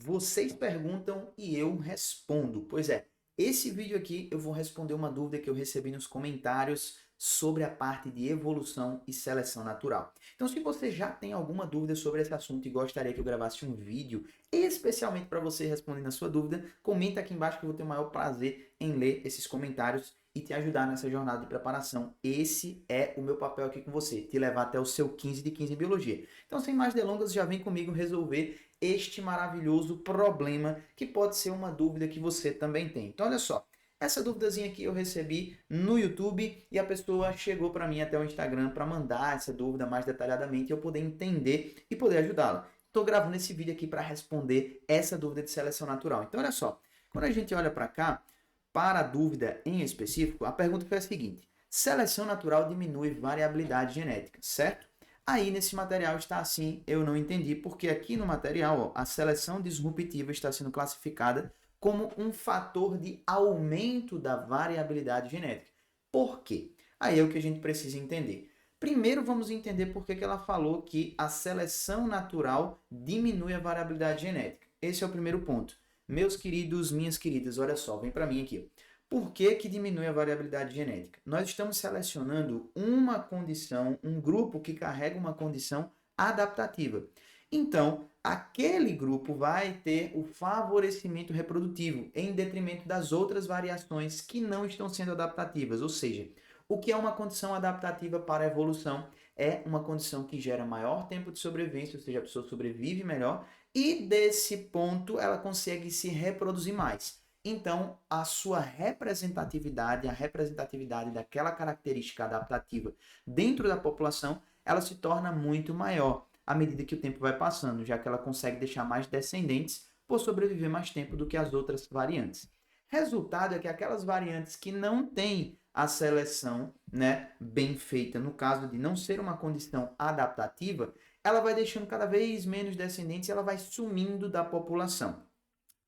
Vocês perguntam e eu respondo. Pois é, esse vídeo aqui eu vou responder uma dúvida que eu recebi nos comentários sobre a parte de evolução e seleção natural. Então, se você já tem alguma dúvida sobre esse assunto e gostaria que eu gravasse um vídeo especialmente para você respondendo a sua dúvida, comenta aqui embaixo que eu vou ter o maior prazer em ler esses comentários e te ajudar nessa jornada de preparação. Esse é o meu papel aqui com você, te levar até o seu 15 de 15 em biologia. Então, sem mais delongas, já vem comigo resolver este maravilhoso problema que pode ser uma dúvida que você também tem. Então, olha só, essa dúvidazinha aqui eu recebi no YouTube e a pessoa chegou para mim até o Instagram para mandar essa dúvida mais detalhadamente e eu poder entender e poder ajudá-la. Estou gravando esse vídeo aqui para responder essa dúvida de seleção natural. Então, olha só, quando a gente olha para cá, para a dúvida em específico, a pergunta foi a seguinte: seleção natural diminui variabilidade genética, certo? Aí nesse material está assim, eu não entendi, porque aqui no material ó, a seleção disruptiva está sendo classificada como um fator de aumento da variabilidade genética. Por quê? Aí é o que a gente precisa entender. Primeiro vamos entender por que ela falou que a seleção natural diminui a variabilidade genética. Esse é o primeiro ponto. Meus queridos, minhas queridas, olha só, vem para mim aqui. Por que diminui a variabilidade genética? Nós estamos selecionando uma condição, um grupo que carrega uma condição adaptativa. Então, aquele grupo vai ter o favorecimento reprodutivo em detrimento das outras variações que não estão sendo adaptativas. Ou seja, o que é uma condição adaptativa para a evolução? É uma condição que gera maior tempo de sobrevivência, ou seja, a pessoa sobrevive melhor e desse ponto ela consegue se reproduzir mais. Então, a sua representatividade, a representatividade daquela característica adaptativa dentro da população, ela se torna muito maior à medida que o tempo vai passando, já que ela consegue deixar mais descendentes por sobreviver mais tempo do que as outras variantes. Resultado é que aquelas variantes que não têm a seleção, né, bem feita, no caso de não ser uma condição adaptativa, ela vai deixando cada vez menos descendentes e ela vai sumindo da população.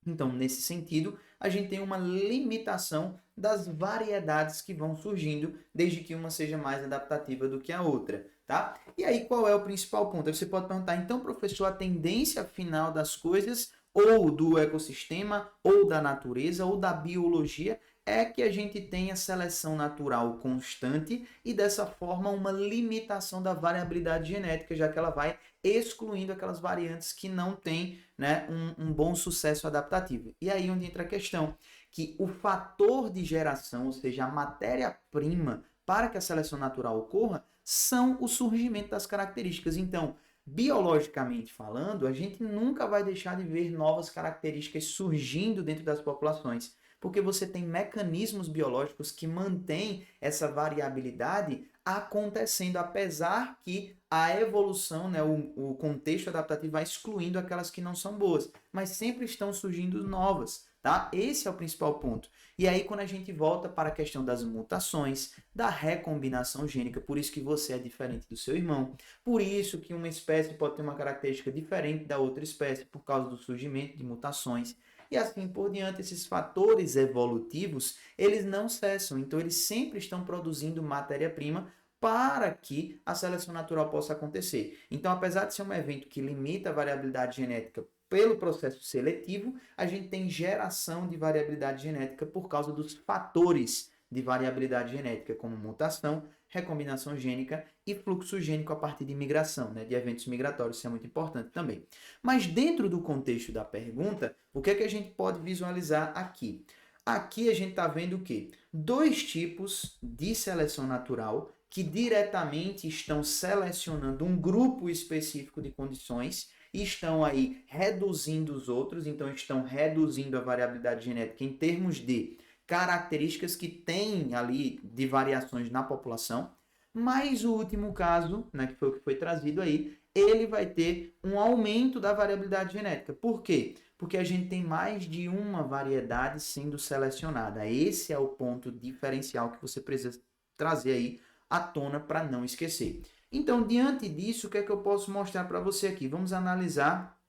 Então, nesse sentido, a gente tem uma limitação das variedades que vão surgindo, desde que uma seja mais adaptativa do que a outra, tá? E aí, qual é o principal ponto? Aí você pode perguntar, então, professor, a tendência final das coisas, ou do ecossistema, ou da natureza, ou da biologia, é que a gente tenha seleção natural constante e, dessa forma, uma limitação da variabilidade genética, já que ela vai excluindo aquelas variantes que não têm, né, um bom sucesso adaptativo. E aí onde entra a questão, que o fator de geração, ou seja, a matéria-prima para que a seleção natural ocorra, são o surgimento das características. Então, biologicamente falando, a gente nunca vai deixar de ver novas características surgindo dentro das populações, porque você tem mecanismos biológicos que mantêm essa variabilidade acontecendo, apesar que a evolução, né, o contexto adaptativo vai excluindo aquelas que não são boas, mas sempre estão surgindo novas, tá? Esse é o principal ponto. E aí quando a gente volta para a questão das mutações, da recombinação gênica, por isso que você é diferente do seu irmão, por isso que uma espécie pode ter uma característica diferente da outra espécie por causa do surgimento de mutações, e assim por diante, esses fatores evolutivos, eles não cessam, então eles sempre estão produzindo matéria-prima para que a seleção natural possa acontecer. Então, apesar de ser um evento que limita a variabilidade genética pelo processo seletivo, a gente tem geração de variabilidade genética por causa dos fatores de variabilidade genética, como mutação, recombinação gênica e fluxo gênico a partir de migração, né, de eventos migratórios, isso é muito importante também. Mas dentro do contexto da pergunta, o que é que a gente pode visualizar aqui? Aqui a gente está vendo o quê? Dois tipos de seleção natural que diretamente estão selecionando um grupo específico de condições e estão aí reduzindo os outros, então estão reduzindo a variabilidade genética em termos de características que tem ali de variações na população, mas o último caso, né, que foi o que foi trazido aí, ele vai ter um aumento da variabilidade genética. Por quê? Porque a gente tem mais de uma variedade sendo selecionada. Esse é o ponto diferencial que você precisa trazer aí à tona para não esquecer. Então, diante disso, o que é que eu posso mostrar para você aqui? Vamos analisar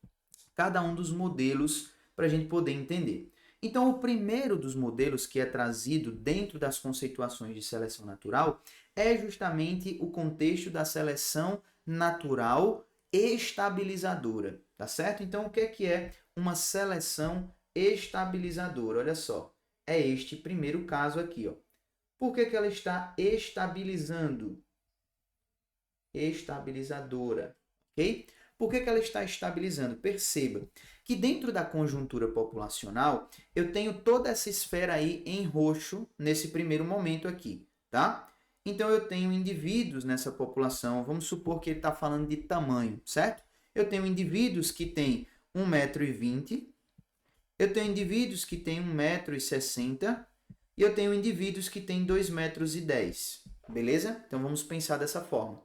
cada um dos modelos para a gente poder entender. Então, o primeiro dos modelos que é trazido dentro das conceituações de seleção natural é justamente o contexto da seleção natural estabilizadora. tá certo? Então, o que é uma seleção estabilizadora? Olha só, é este primeiro caso aqui, ó. Por que ela está estabilizando? Estabilizadora, ok? Por que ela está estabilizando? Perceba que dentro da conjuntura populacional, eu tenho toda essa esfera aí em roxo nesse primeiro momento aqui, tá? Então, eu tenho indivíduos nessa população, vamos supor que ele está falando de tamanho, certo? Eu tenho indivíduos que têm 1,20 m, eu tenho indivíduos que têm 1,60 m e eu tenho indivíduos que têm 2,10 m, beleza? Então, vamos pensar dessa forma.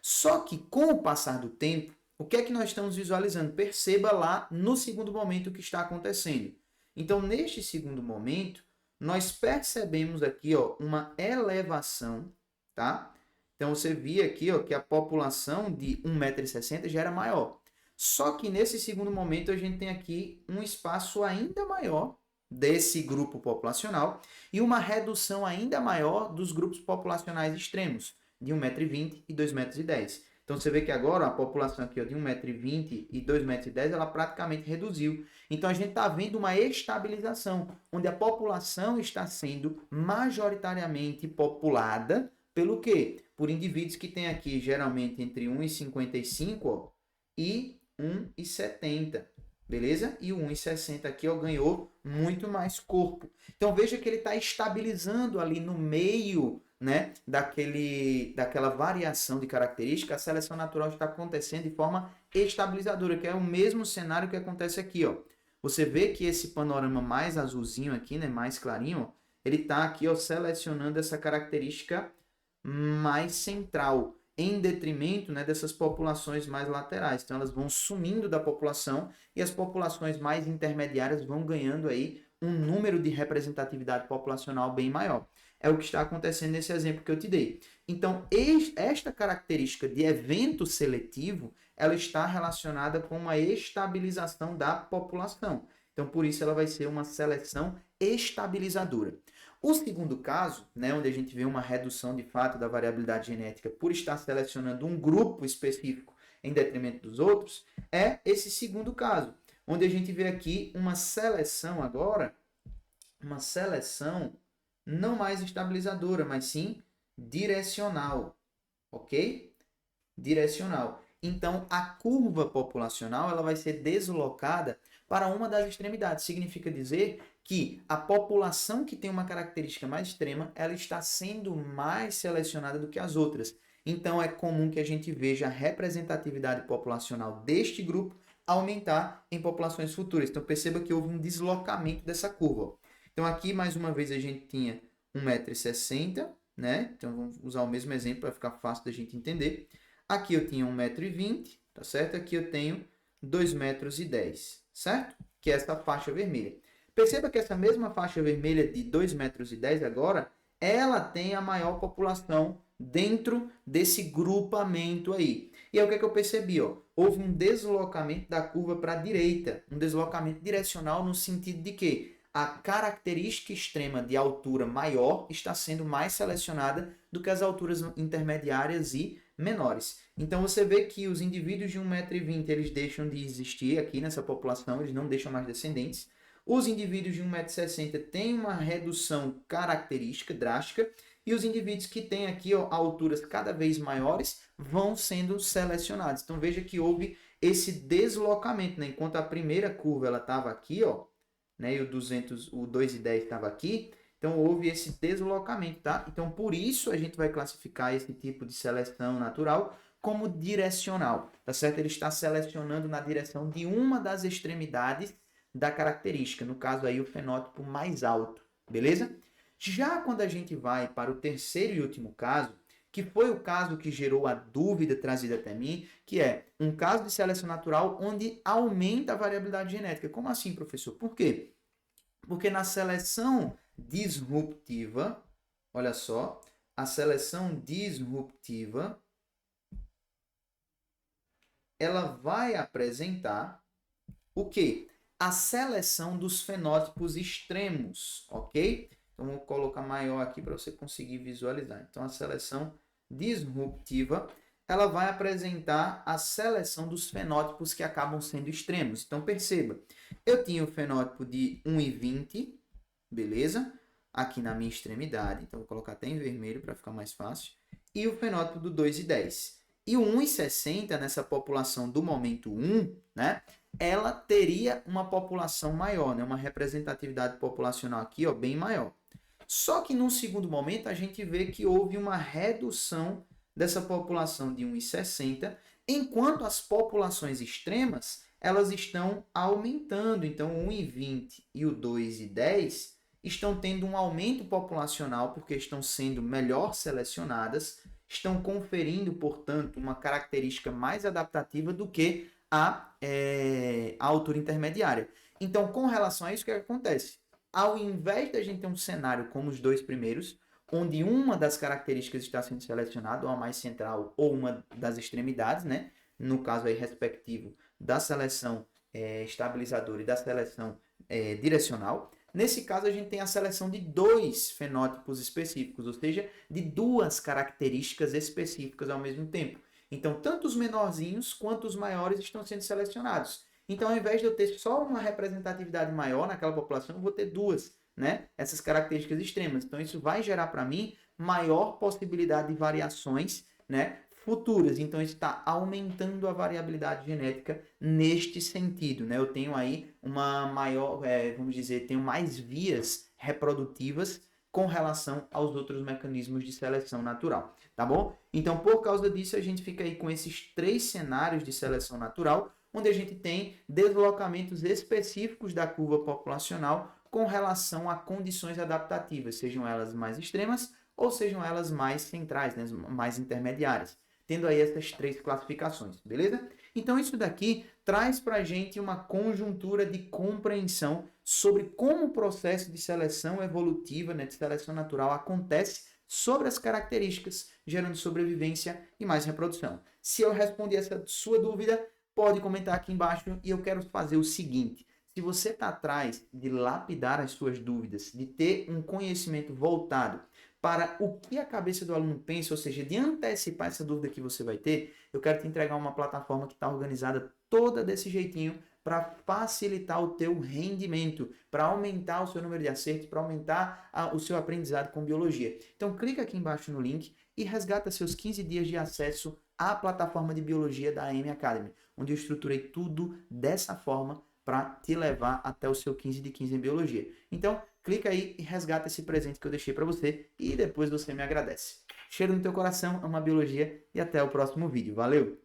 Só que com o passar do tempo, o que é que nós estamos visualizando? Perceba lá no segundo momento o que está acontecendo. Então, neste segundo momento, nós percebemos aqui, ó, uma elevação, tá? Então, você via aqui, ó, que a população de 1,60 m já era maior. Só que nesse segundo momento, a gente tem aqui um espaço ainda maior desse grupo populacional e uma redução ainda maior dos grupos populacionais extremos, de 1,20 m e 2,10 m. Então, você vê que agora a população aqui ó, de 1,20 m e 2,10 m, ela praticamente reduziu. Então, a gente está vendo uma estabilização, onde a população está sendo majoritariamente populada pelo quê? Por indivíduos que têm aqui, geralmente, entre 1,55 e 1,70, beleza? E o 1,60 aqui ó, ganhou muito mais corpo. Então, veja que ele está estabilizando ali no meio, né, daquela variação de característica. A seleção natural está acontecendo de forma estabilizadora, que é o mesmo cenário que acontece aqui, ó. Você vê que esse panorama mais azulzinho aqui, né, mais clarinho, ó, ele está aqui ó, selecionando essa característica mais central, em detrimento, né, dessas populações mais laterais. Então, elas vão sumindo da população e as populações mais intermediárias vão ganhando aí um número de representatividade populacional bem maior. É o que está acontecendo nesse exemplo que eu te dei. Então, esta característica de evento seletivo, ela está relacionada com uma estabilização da população. Então, por isso, ela vai ser uma seleção estabilizadora. O segundo caso, né, onde a gente vê uma redução de fato da variabilidade genética por estar selecionando um grupo específico em detrimento dos outros, é esse segundo caso, onde a gente vê aqui uma seleção agora, uma seleção não mais estabilizadora, mas sim direcional, ok? Direcional. Então, a curva populacional ela vai ser deslocada para uma das extremidades. Significa dizer que a população que tem uma característica mais extrema, ela está sendo mais selecionada do que as outras. Então, é comum que a gente veja a representatividade populacional deste grupo aumentar em populações futuras. Então, perceba que houve um deslocamento dessa curva. Então, aqui, mais uma vez, a gente tinha 1,60 m, né? Então, vamos usar o mesmo exemplo para ficar fácil da gente entender. Aqui eu tinha 1,20 m, tá certo? Aqui eu tenho 2,10 m, certo? Que é essa faixa vermelha. Perceba que essa mesma faixa vermelha de 2,10 m agora, ela tem a maior população dentro desse grupamento aí. E aí o que é que eu percebi? Ó? Houve um deslocamento da curva para a direita, um deslocamento direcional no sentido de que a característica extrema de altura maior está sendo mais selecionada do que as alturas intermediárias e menores. Então você vê que os indivíduos de 1,20 m eles deixam de existir aqui nessa população, eles não deixam mais descendentes. Os indivíduos de 1,60 m têm uma redução característica drástica e os indivíduos que têm aqui ó, alturas cada vez maiores vão sendo selecionados. Então veja que houve esse deslocamento, né? Enquanto a primeira curva ela estava aqui, ó, né? E o 2,10 estava aqui, então houve esse deslocamento, tá? Então por isso a gente vai classificar esse tipo de seleção natural como direcional, tá certo? Ele está selecionando na direção de uma das extremidades da característica, no caso aí o fenótipo mais alto, beleza? Já quando a gente vai para o terceiro e último caso, que foi o caso que gerou a dúvida trazida até mim, que é um caso de seleção natural onde aumenta a variabilidade genética. Como assim, professor? Por quê? Porque na seleção disruptiva, olha só, a seleção disruptiva, ela vai apresentar o quê? A seleção dos fenótipos extremos, ok? Então, vou colocar maior aqui para você conseguir visualizar. Então, a seleção disruptiva, ela vai apresentar a seleção dos fenótipos que acabam sendo extremos. Então, perceba, eu tinha o fenótipo de 1,20, beleza? Aqui na minha extremidade, então vou colocar até em vermelho para ficar mais fácil. E o fenótipo do 2,10. E o 1,60 nessa população do momento 1, né? Ela teria uma população maior, né? Uma representatividade populacional aqui, ó, bem maior. Só que num segundo momento a gente vê que houve uma redução dessa população de 1,60, enquanto as populações extremas elas estão aumentando. Então, o 1,20 e o 2,10 estão tendo um aumento populacional porque estão sendo melhor selecionadas, estão conferindo, portanto, uma característica mais adaptativa do que a altura intermediária. Então, com relação a isso, o que acontece? Ao invés da gente ter um cenário como os dois primeiros, onde uma das características está sendo selecionada, ou a mais central, ou uma das extremidades, né? No caso aí respectivo da seleção estabilizadora e da seleção direcional. Nesse caso, a gente tem a seleção de dois fenótipos específicos, ou seja, de duas características específicas ao mesmo tempo. Então, tanto os menorzinhos quanto os maiores estão sendo selecionados. Então, ao invés de eu ter só uma representatividade maior naquela população, eu vou ter duas, né? Essas características extremas. Então, isso vai gerar para mim maior possibilidade de variações, né, futuras. Então, isso está aumentando a variabilidade genética neste sentido, né? Eu tenho aí uma maior, vamos dizer, tenho mais vias reprodutivas com relação aos outros mecanismos de seleção natural, tá bom? Então, por causa disso, a gente fica aí com esses três cenários de seleção natural, onde a gente tem deslocamentos específicos da curva populacional com relação a condições adaptativas, sejam elas mais extremas ou sejam elas mais centrais, né, mais intermediárias, tendo aí essas três classificações, beleza? Então, isso daqui traz para a gente uma conjuntura de compreensão sobre como o processo de seleção evolutiva, né, de seleção natural, acontece sobre as características, gerando sobrevivência e mais reprodução. Se eu respondi essa sua dúvida, pode comentar aqui embaixo e eu quero fazer o seguinte. Se você está atrás de lapidar as suas dúvidas, de ter um conhecimento voltado para o que a cabeça do aluno pensa, ou seja, de antecipar essa dúvida que você vai ter, eu quero te entregar uma plataforma que está organizada toda desse jeitinho para facilitar o teu rendimento, para aumentar o seu número de acertos, para aumentar o seu aprendizado com biologia. Então, clica aqui embaixo no link e resgata seus 15 dias de acesso à plataforma de biologia da AM Academy, onde eu estruturei tudo dessa forma para te levar até o seu 15 de 15 em biologia. Então, clica aí e resgata esse presente que eu deixei para você e depois você me agradece. Cheiro no teu coração, ama biologia e até o próximo vídeo. Valeu!